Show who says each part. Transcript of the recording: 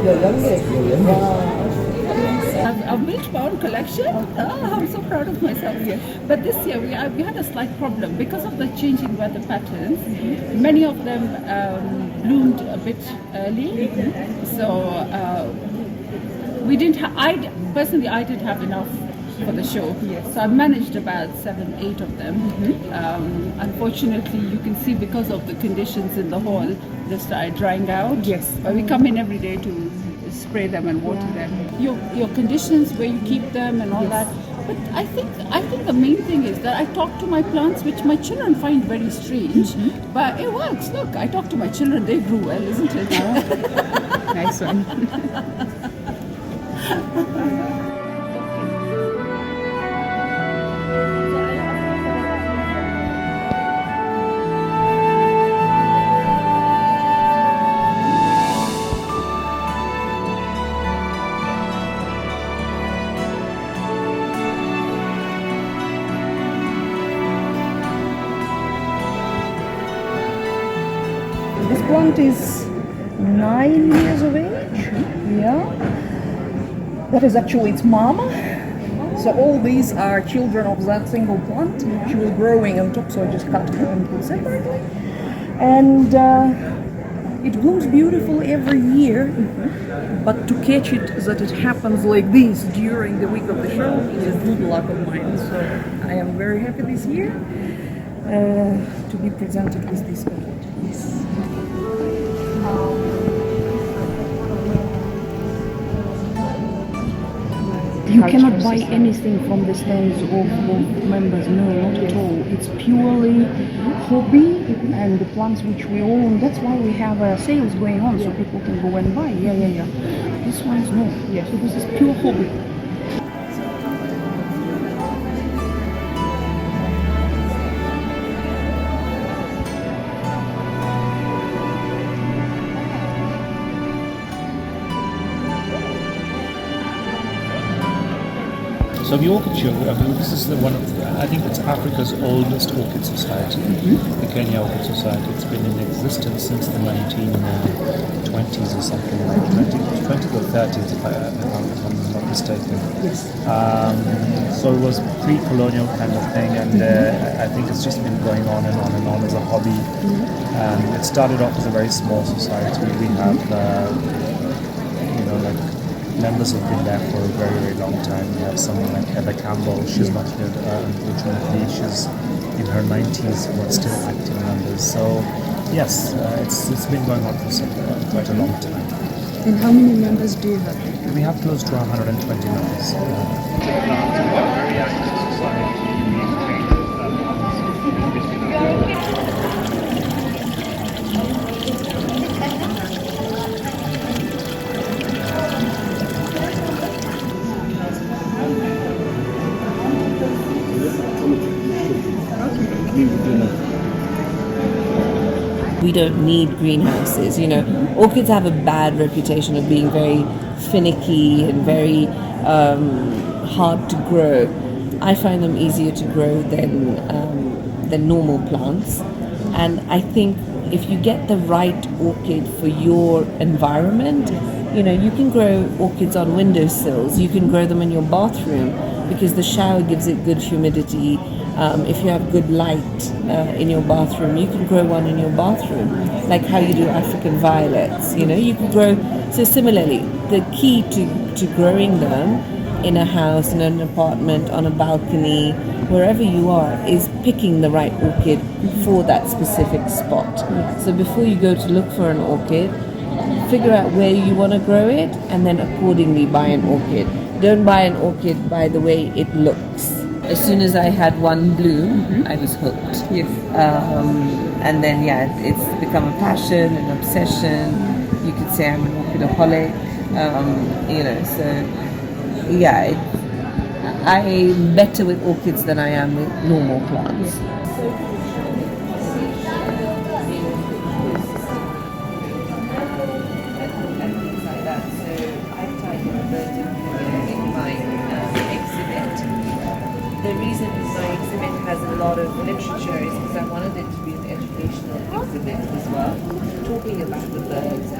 Speaker 1: Your youngest.
Speaker 2: I've built my own collection. I'm so proud of myself.
Speaker 1: Yes.
Speaker 2: But this year we had a slight problem because of the changing weather patterns. Many of them bloomed a bit early, so we didn't. I didn't have enough for the show.
Speaker 1: Yes.
Speaker 2: So I managed about 7, 8 of them. Unfortunately, you can see because of the conditions in the hall, they started drying out.
Speaker 1: Yes.
Speaker 2: But we come in every day to spray them and water them. Your conditions where you keep them and all that. But I think the main thing is that I talk to my plants, which my children find very strange, but it works. Look, I talk to my children; they grew well, isn't it?
Speaker 1: Nice one. This plant is 9 years of age. Yeah. That is actually its mama. So all these are children of that single plant. She was growing on top, so I just cut her and put separately. And it blooms beautiful every year. But to catch it, that it happens like this during the week of the show is good luck of mine. So I am very happy this year to be presented with this orchid. Yes. You cannot buy anything from the stands of members, no, not at all. It's purely hobby and the plants which we own. That's why we have sales going on, so people can go and buy. Yeah. This one's no. Yeah, so this is pure hobby.
Speaker 3: So the Orchid Show, this is I think it's Africa's oldest orchid society, the Kenya Orchid Society. It's been in existence since the 1920s or something, 20s or 30s if I'm not mistaken.
Speaker 1: Yes.
Speaker 3: So it was pre-colonial kind of thing, and I think it's just been going on and on and on as a hobby. It started off as a very small society. We have, members have been there for a very, very long time. We have someone like Heather Campbell. She's not here, unfortunately. She's in her 90s, but still active members. So, yes, it's been going on for quite a long time.
Speaker 1: And how many members do you have?
Speaker 3: We have close to 120 members.
Speaker 4: We don't need greenhouses. Orchids have a bad reputation of being very finicky and very hard to grow. I find them easier to grow than normal plants, and I think if you get the right orchid for your environment, you can grow orchids on windowsills, you can grow them in your bathroom because the shower gives it good humidity. If you have good light in your bathroom, you can grow one in your bathroom, like how you do African violets. You can grow. So similarly, the key to growing them in a house, in an apartment, on a balcony, wherever you are, is picking the right orchid for that specific spot. So before you go to look for an orchid, figure out where you want to grow it, and then accordingly buy an orchid. Don't buy an orchid by the way it looks. As soon as I had one bloom, I was hooked.
Speaker 1: Yes.
Speaker 4: And then, it's become a passion, an obsession. You could say I'm an orchidaholic. I'm better with orchids than I am with normal plants. The reason my exhibit has a lot of literature is because I wanted it to be an educational exhibit as well, talking about the birds